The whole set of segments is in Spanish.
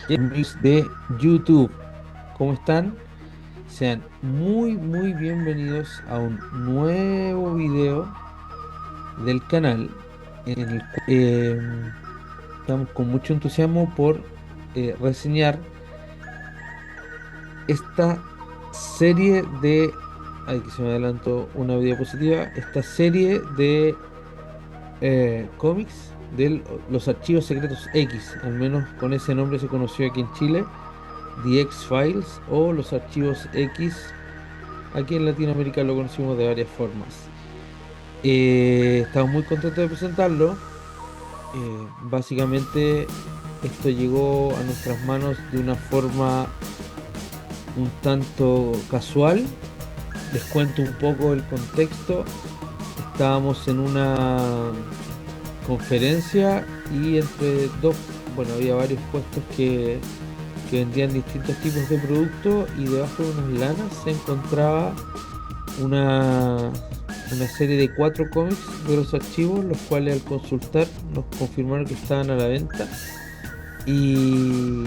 Amigos de YouTube, ¿cómo están? Sean muy bienvenidos a un nuevo video del canal en el cual estamos con mucho entusiasmo por reseñar esta serie de... Ay, que se me adelantó una diapositiva. Esta serie de cómics de los archivos secretos X, al menos con ese nombre se conoció aquí en Chile. The X-Files o los archivos X. Aquí en Latinoamérica lo conocimos de varias formas. Estamos muy contentos de presentarlo. Básicamente esto llegó a nuestras manos de una forma un tanto casual. Les cuento un poco el contexto. Estábamos en una conferencia y entre dos, bueno, había varios puestos que vendían distintos tipos de productos y debajo de unas lanas se encontraba una, una serie de 4 cómics de los archivos, los cuales al consultar nos confirmaron que estaban a la venta y,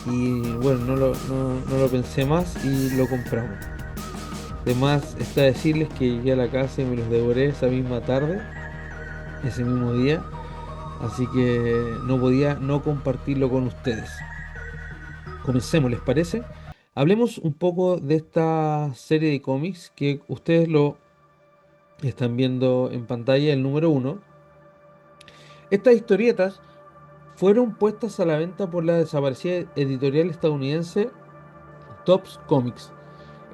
y bueno, no lo pensé más y lo compramos. Además está decirles que llegué a la casa y me los devoré esa misma tarde, ese mismo día, así que no podía no compartirlo con ustedes. Comencemos, ¿les parece? Hablemos un poco de esta serie de cómics que ustedes lo están viendo en pantalla, el número uno. Estas historietas fueron puestas a la venta por la desaparecida editorial estadounidense Topps Comics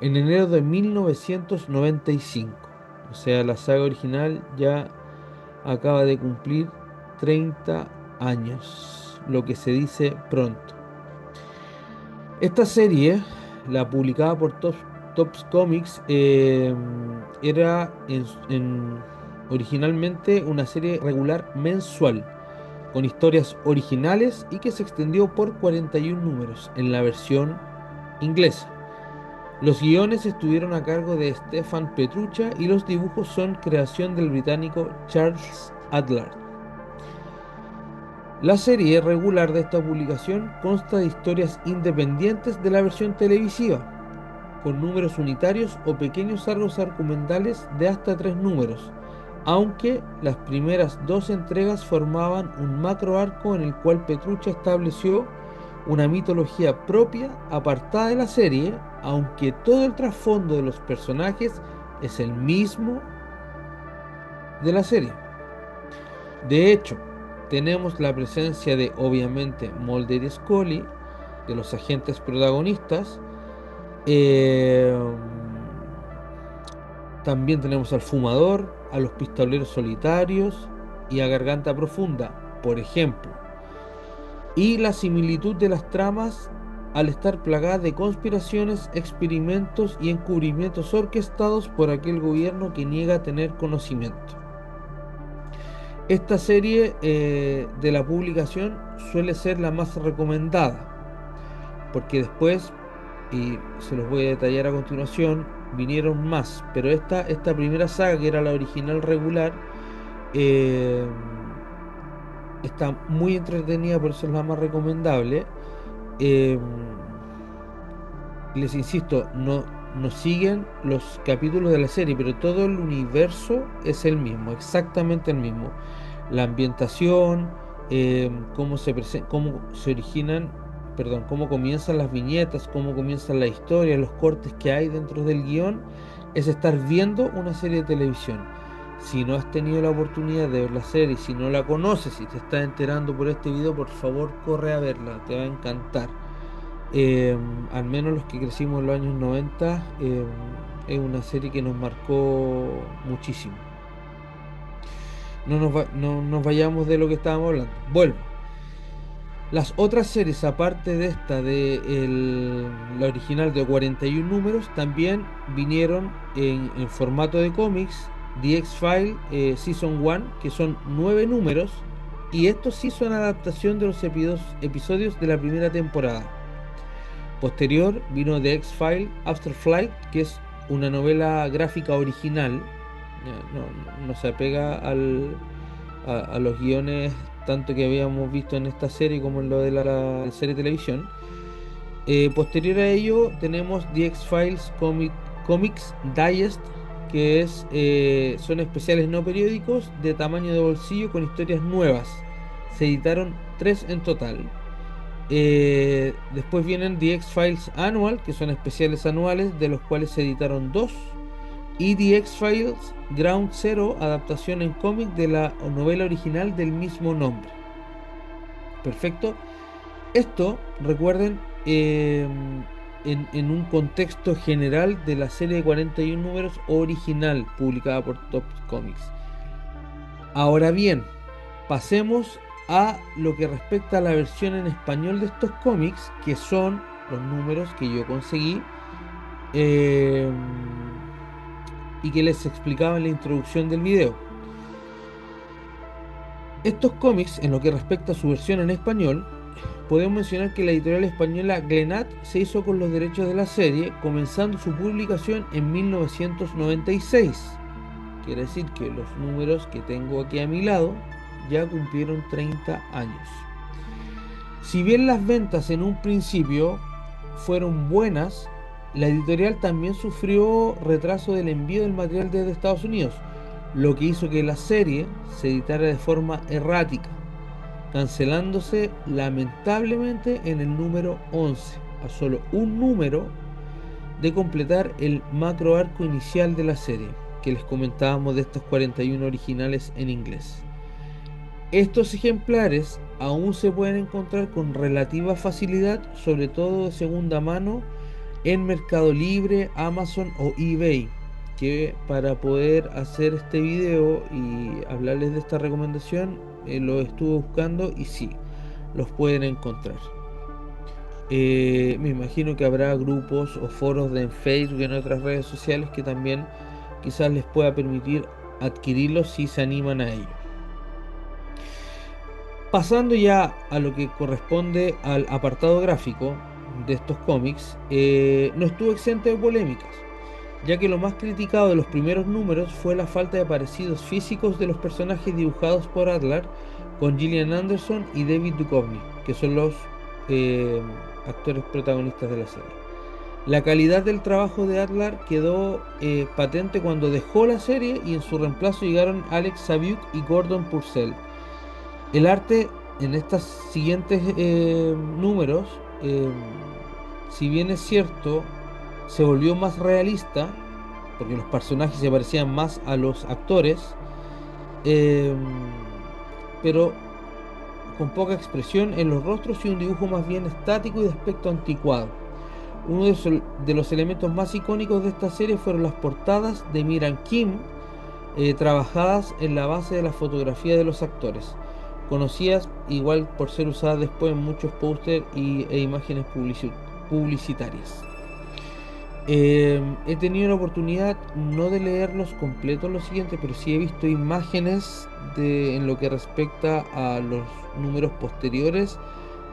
en enero de 1995. O sea, la saga original ya acaba de cumplir 30 años, lo que se dice pronto. Esta serie, la publicada por Topps Comics, era originalmente una serie regular mensual, con historias originales y que se extendió por 41 números en la versión inglesa. Los guiones estuvieron a cargo de Stefan Petruccia y los dibujos son creación del británico Charles Adlard. La serie regular de esta publicación consta de historias independientes de la versión televisiva, con números unitarios o pequeños arcos argumentales de hasta 3 números, aunque las primeras dos entregas formaban un macro arco en el cual Petruccia estableció una mitología propia apartada de la serie, aunque todo el trasfondo de los personajes es el mismo de la serie. De hecho, tenemos la presencia de, obviamente, Mulder y Scully, de los agentes protagonistas. Eh, También tenemos al fumador, a los pistoleros solitarios y a Garganta Profunda, por ejemplo. Y la similitud de las tramas al estar plagada de conspiraciones, experimentos y encubrimientos orquestados por aquel gobierno que niega tener conocimiento. Esta serie de la publicación suele ser la más recomendada, porque después, y se los voy a detallar a continuación, vinieron más, pero esta primera saga, que era la original regular, eh, está muy entretenida, por eso es la más recomendable. Eh, Les insisto, no siguen los capítulos de la serie, pero todo el universo es el mismo, exactamente el mismo. La ambientación, cómo se originan, perdón, cómo comienzan las viñetas, cómo comienzan la historia, los cortes que hay dentro del guión, es estar viendo una serie de televisión. Si no has tenido la oportunidad de ver la serie, si no la conoces y te estás enterando por este video, por favor corre a verla, te va a encantar. Eh, Al menos los que crecimos en los años 90, es una serie que nos marcó muchísimo. No nos vayamos de lo que estábamos hablando. Vuelvo. Las otras series, aparte de esta, la original de 41 números, también vinieron en formato de cómics. The X-File Season 1, que son 9 números, y estos sí son adaptación de los episodios de la primera temporada. Posterior vino The X-File After Flight, que es una novela gráfica original. No se apega a los guiones tanto que habíamos visto en esta serie como en lo de la serie de televisión. Posterior a ello tenemos The X-Files Comics Digest, que son especiales no periódicos de tamaño de bolsillo con historias nuevas. Se editaron 3 en total. Después vienen The X-Files Annual, que son especiales anuales, de los cuales se editaron 2. Y The X-Files Ground Zero, adaptación en cómic de la novela original del mismo nombre. Perfecto. Esto, recuerden, en un contexto general de la serie de 41 números original, publicada por Top Comics. Ahora bien, pasemos a lo que respecta a la versión en español de estos cómics, que son los números que yo conseguí eh, y que les explicaba en la introducción del video. Estos cómics, en lo que respecta a su versión en español, podemos mencionar que la editorial española Glenat se hizo con los derechos de la serie, comenzando su publicación en 1996. Quiere decir que los números que tengo aquí a mi lado ya cumplieron 30 años. Si bien las ventas en un principio fueron buenas, la editorial también sufrió retraso del envío del material desde Estados Unidos, lo que hizo que la serie se editara de forma errática, cancelándose lamentablemente en el número 11, a solo un número de completar el macro arco inicial de la serie, que les comentábamos de estos 41 originales en inglés. Estos ejemplares aún se pueden encontrar con relativa facilidad, sobre todo de segunda mano, en Mercado Libre, Amazon o eBay, que para poder hacer este video y hablarles de esta recomendación, lo estuve buscando y sí, los pueden encontrar. Me imagino que habrá grupos o foros en Facebook y en otras redes sociales que también quizás les pueda permitir adquirirlos si se animan a ello. Pasando ya a lo que corresponde al apartado gráfico de estos cómics, no estuvo exento de polémicas, ya que lo más criticado de los primeros números fue la falta de parecidos físicos de los personajes dibujados por Adler con Gillian Anderson y David Duchovny, que son los eh, actores protagonistas de la serie. La calidad del trabajo de Adler quedó patente cuando dejó la serie y en su reemplazo llegaron Alex Saviuk y Gordon Purcell. El arte en estos siguientes números, eh, si bien es cierto, se volvió más realista, porque los personajes se parecían más a los actores, eh, pero con poca expresión en los rostros y un dibujo más bien estático y de aspecto anticuado. Uno de los elementos más icónicos de esta serie fueron las portadas de Miran Kim, trabajadas en la base de la fotografía de los actores, conocidas igual por ser usadas después en muchos pósters e imágenes publicitarias. He tenido la oportunidad no de leerlos completos los siguientes, pero sí he visto imágenes en lo que respecta a los números posteriores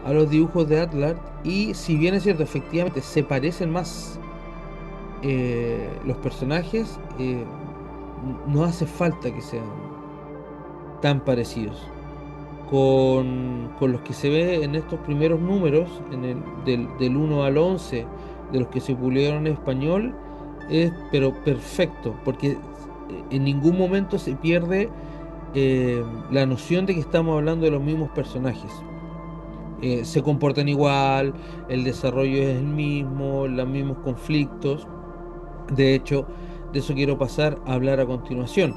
a los dibujos de Adler, y si bien es cierto, efectivamente se parecen más los personajes, no hace falta que sean tan parecidos con los que se ve en estos primeros números, del 1 al 11 de los que se publicaron en español. Es pero perfecto, porque en ningún momento se pierde la noción de que estamos hablando de los mismos personajes. Se comportan igual, el desarrollo es el mismo, los mismos conflictos. De hecho, de eso quiero pasar a hablar a continuación.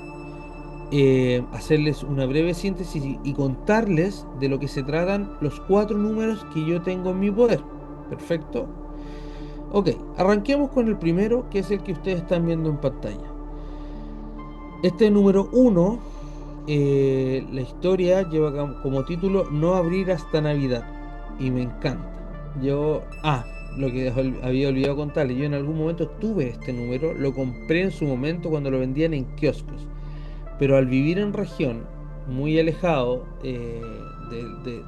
Hacerles una breve síntesis y contarles de lo que se tratan los 4 números que yo tengo en mi poder. Perfecto. Ok, arranquemos con el primero, que es el que ustedes están viendo en pantalla. Este número 1, la historia lleva como título No abrir hasta Navidad. Y me encanta. Lo que había olvidado contarles, yo en algún momento tuve este número, lo compré en su momento cuando lo vendían en kioscos. Pero al vivir en región, muy alejado de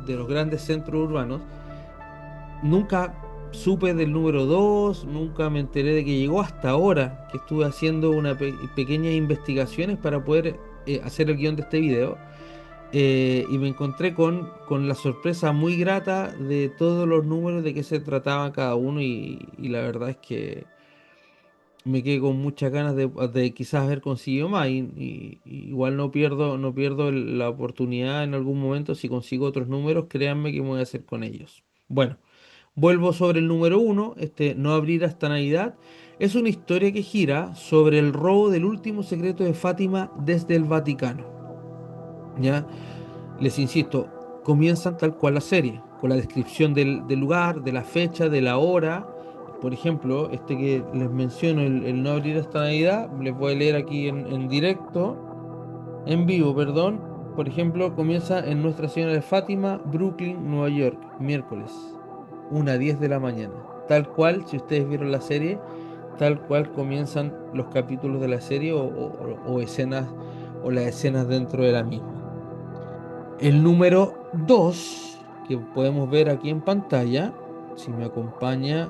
los grandes centros urbanos, nunca supe del número 2, nunca me enteré de que llegó hasta ahora, que estuve haciendo pequeñas investigaciones para poder hacer el guión de este video. y me encontré con la sorpresa muy grata de todos los números de qué se trataba cada uno y la verdad es que me quedé con muchas ganas de quizás haber conseguido más y igual no pierdo la oportunidad en algún momento si consigo otros números, créanme que me voy a hacer con ellos. Bueno, vuelvo sobre el número uno, No abrir hasta Navidad. Es una historia que gira sobre el robo del último secreto de Fátima desde el Vaticano. ¿Ya? Les insisto, comienzan tal cual la serie, con la descripción del lugar, de la fecha, de la hora. Por ejemplo, este que les menciono, el no abrir hasta Navidad, les voy a leer aquí en directo, en vivo, perdón. Por ejemplo, comienza en Nuestra Señora de Fátima, Brooklyn, Nueva York, miércoles, 1:10 de la mañana. Tal cual, si ustedes vieron la serie, tal cual comienzan los capítulos de la serie o escenas o las escenas dentro de la misma. El número 2 que podemos ver aquí en pantalla, si me acompaña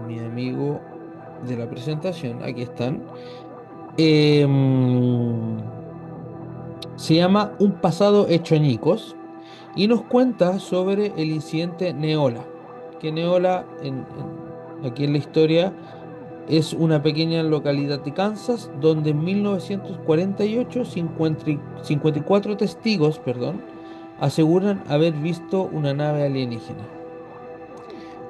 mi amigo de la presentación, aquí están, se llama Un pasado hecho añicos y nos cuenta sobre el incidente Neola, que Neola aquí en la historia es una pequeña localidad de Kansas donde en 1948 54 testigos, perdón, aseguran haber visto una nave alienígena.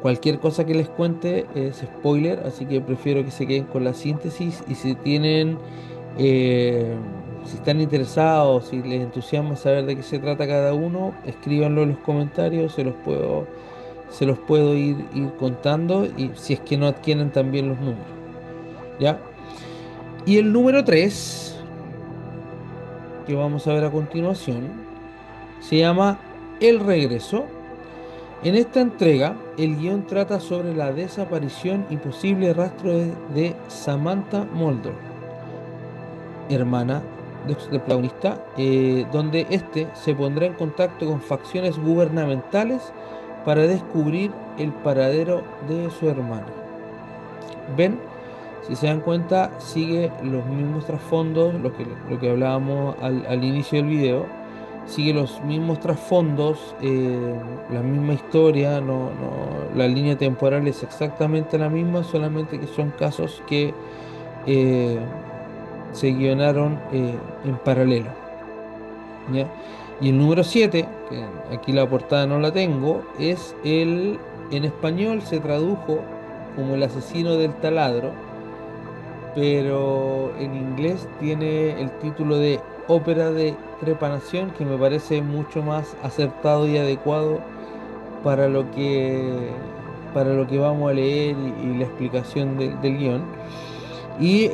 Cualquier cosa que les cuente es spoiler, así que prefiero que se queden con la síntesis y eh, si están interesados, si les entusiasma saber de qué se trata cada uno, escríbanlo en los comentarios, se los puedo ir contando y si es que no adquieren también los números. ¿Ya? Y el número 3 que vamos a ver a continuación, se llama El Regreso. En esta entrega, el guión trata sobre la desaparición y posible rastro de Samantha Mulder, hermana del protagonista, donde éste se pondrá en contacto con facciones gubernamentales para descubrir el paradero de su hermana. ¿Ven? Si se dan cuenta, sigue los mismos trasfondos, lo que hablábamos al inicio del video, sigue los mismos trasfondos, la misma historia, la línea temporal es exactamente la misma, solamente que son casos que eh, se guionaron en paralelo. ¿Ya? Y el número 7 que aquí la portada no la tengo, en español se tradujo como El asesino del taladro, pero en inglés tiene el título de Ópera de Trepanación, que me parece mucho más acertado y adecuado para lo que, para lo que vamos a leer y la explicación del guión. Y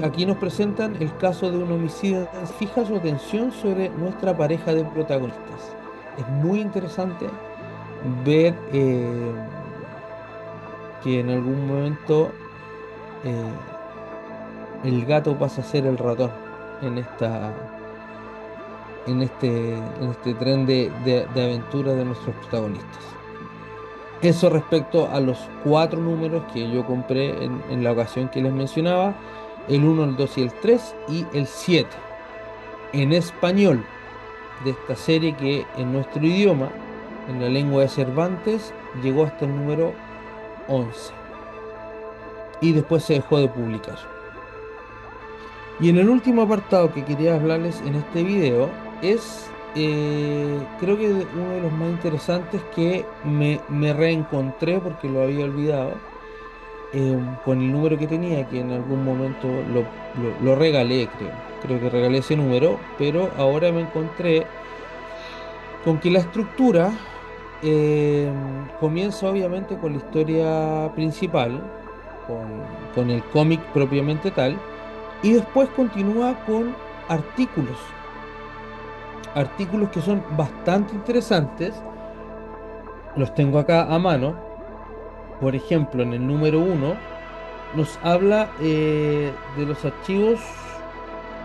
aquí nos presentan el caso de un homicidio. Fija su atención sobre nuestra pareja de protagonistas. Es muy interesante ver que en algún momento eh, el gato pasa a ser el ratón en este tren de aventura de nuestros protagonistas. Eso respecto a los 4 números que yo compré en la ocasión que les mencionaba, el uno, el 2 y el 3 y el 7 en español de esta serie que en nuestro idioma, en la lengua de Cervantes, llegó hasta el número 11 y después se dejó de publicar. Y en el último apartado que quería hablarles en este video es, creo que uno de los más interesantes que me reencontré porque lo había olvidado, con el número que tenía, que en algún momento lo regalé, creo que regalé ese número, pero ahora me encontré con que la estructura eh, comienza obviamente con la historia principal, con el cómic propiamente tal, y después continúa con artículos, artículos que son bastante interesantes, los tengo acá a mano. Por ejemplo, en el número uno nos habla de los archivos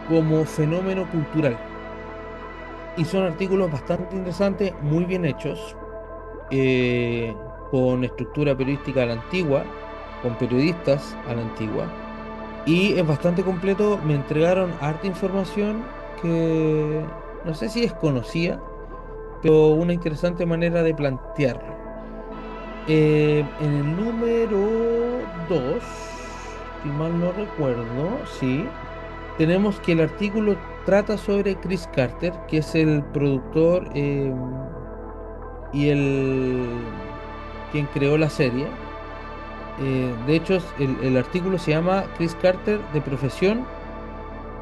como fenómeno cultural. Y son artículos bastante interesantes, muy bien hechos, con estructura periodística a la antigua, con periodistas a la antigua. Y es bastante completo, me entregaron harta información no sé si es conocida, pero una interesante manera de plantearlo. En el número 2, si mal no recuerdo, sí, tenemos que el artículo trata sobre Chris Carter, que es el productor y quien creó la serie. De hecho, el artículo se llama Chris Carter de profesión,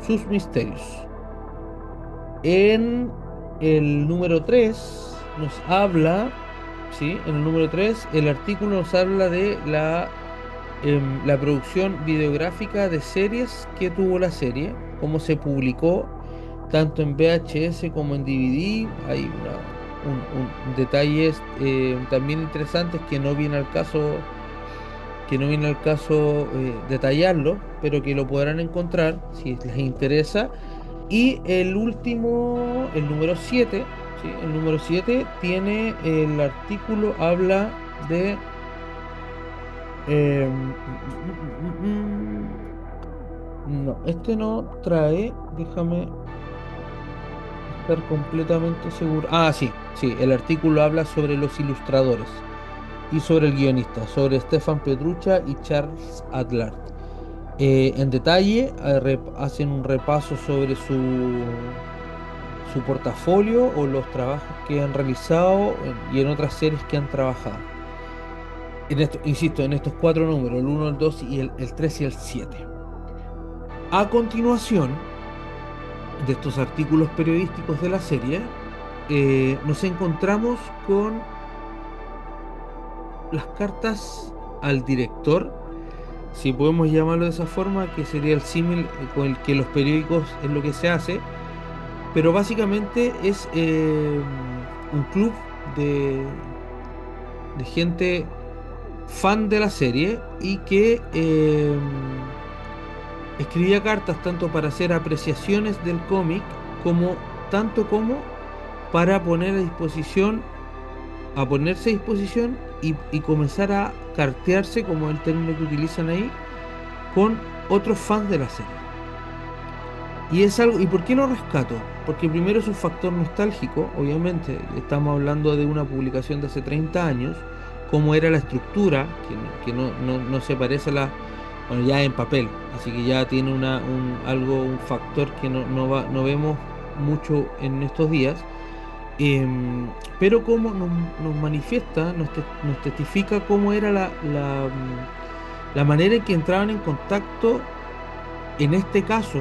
sus misterios. En el número 3 nos habla, ¿sí? En el número 3 el artículo nos habla de la producción videográfica de series que tuvo la serie, cómo se publicó, tanto en VHS como en DVD. Hay detalles también interesantes que no viene al caso detallarlo, pero que lo podrán encontrar si les interesa. Y el último, el número 7, ¿sí? El número 7 tiene el artículo, habla de... no, este no trae, déjame estar completamente seguro. Ah, sí, sí, el artículo habla sobre los ilustradores y sobre el guionista, sobre Stefan Petruccia y Charles Adlard. En detalle, hacen un repaso sobre su portafolio o los trabajos que han realizado y en otras series que han trabajado. En esto, insisto, en estos cuatro números, el uno, el 2 y el 3 y el 7. A continuación de estos artículos periodísticos de la serie, nos encontramos con las cartas al director, si podemos llamarlo de esa forma, que sería el símil con el que los periódicos es lo que se hace, pero básicamente es un club de gente fan de la serie y que escribía cartas tanto para hacer apreciaciones del cómic como tanto como para ponerse a disposición y comenzar a cartearse, como el término que utilizan ahí, con otros fans de la serie. Y es algo, ¿y por qué lo rescato? Porque primero es un factor nostálgico, obviamente, estamos hablando de una publicación de hace 30 años, cómo era la estructura, que no se parece a bueno, ya en papel, así que ya tiene un factor que no vemos mucho en estos días. Pero cómo nos manifiesta, nos testifica cómo era la manera en que entraban en contacto, en este caso,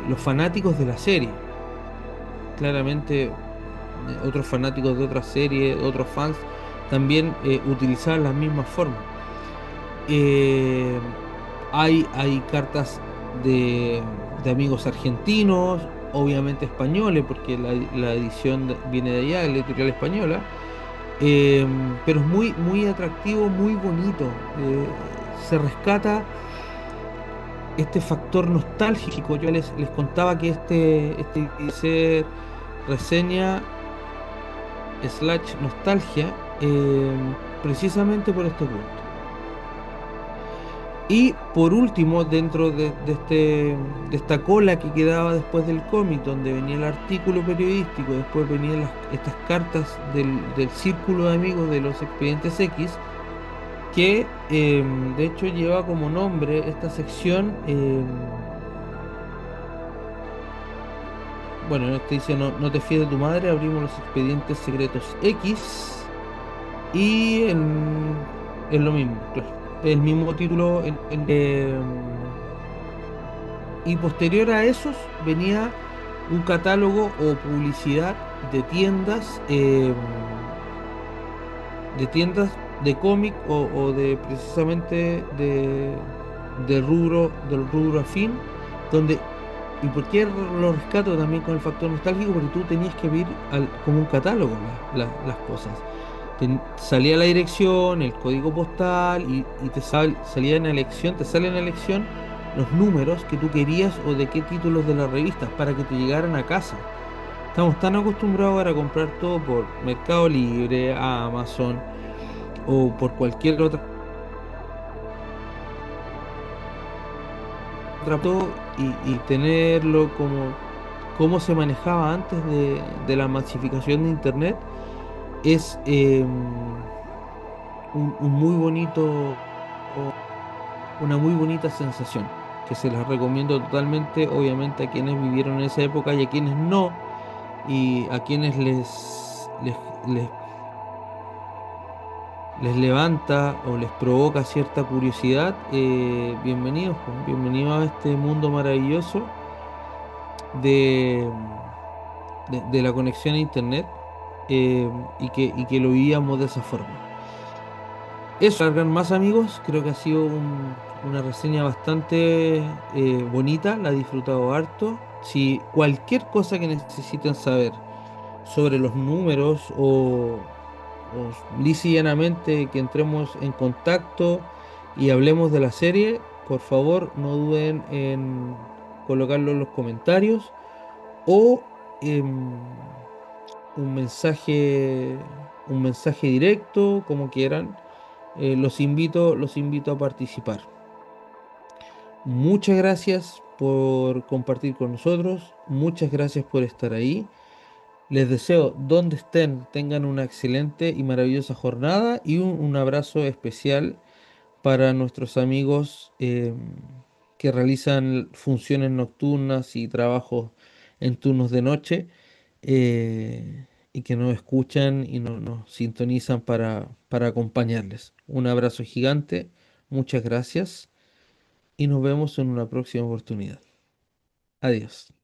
los fanáticos de la serie. Claramente, otros fanáticos de otras series, otros fans, también utilizaban las mismas formas. Eh, hay cartas de amigos argentinos, obviamente españoles, porque la edición viene de allá, de la editorial española, pero es muy, muy atractivo, muy bonito. Se rescata este factor nostálgico. Yo les contaba que este ser reseña slash nostalgia, precisamente por este punto. Y por último, dentro de esta cola que quedaba después del cómic, donde venía el artículo periodístico, después venían estas cartas del círculo de amigos de los Expedientes X, que de hecho lleva como nombre esta sección, bueno, en este dice, no te fíes de tu madre, abrimos los Expedientes Secretos X, y es lo mismo, claro, el mismo título. Y posterior a esos venía un catálogo o publicidad de tiendas de cómic o de precisamente del rubro afín, donde, ¿y por qué lo rescato también con el factor nostálgico? Porque tú tenías que ver como un catálogo las cosas. Salía la dirección, el código postal y salía en elección, te sale en elección los números que tú querías o de qué títulos de las revistas para que te llegaran a casa. Estamos tan acostumbrados ahora a comprar todo por Mercado Libre, Amazon o por cualquier otra y tenerlo cómo se manejaba antes de la masificación de Internet, es un muy bonito, una muy bonita sensación, que se las recomiendo totalmente, obviamente a quienes vivieron en esa época y a quienes no, y a quienes les levanta o les provoca cierta curiosidad, bienvenidos, pues, bienvenidos a este mundo maravilloso de, de la conexión a Internet, y que lo vivíamos de esa forma. Eso, cargan más amigos, creo que ha sido una reseña bastante bonita, la he disfrutado harto. Si cualquier cosa que necesiten saber sobre los números o lisa y llanamente que entremos en contacto y hablemos de la serie, por favor no duden en colocarlo en los comentarios o un mensaje directo, como quieran. Los invito a participar. Muchas gracias por compartir con nosotros, muchas gracias por estar ahí. Les deseo, donde estén, tengan una excelente y maravillosa jornada y un abrazo especial para nuestros amigos que realizan funciones nocturnas y trabajos en turnos de noche, y que nos escuchan y nos sintonizan para acompañarles. Un abrazo gigante, muchas gracias y nos vemos en una próxima oportunidad. Adiós.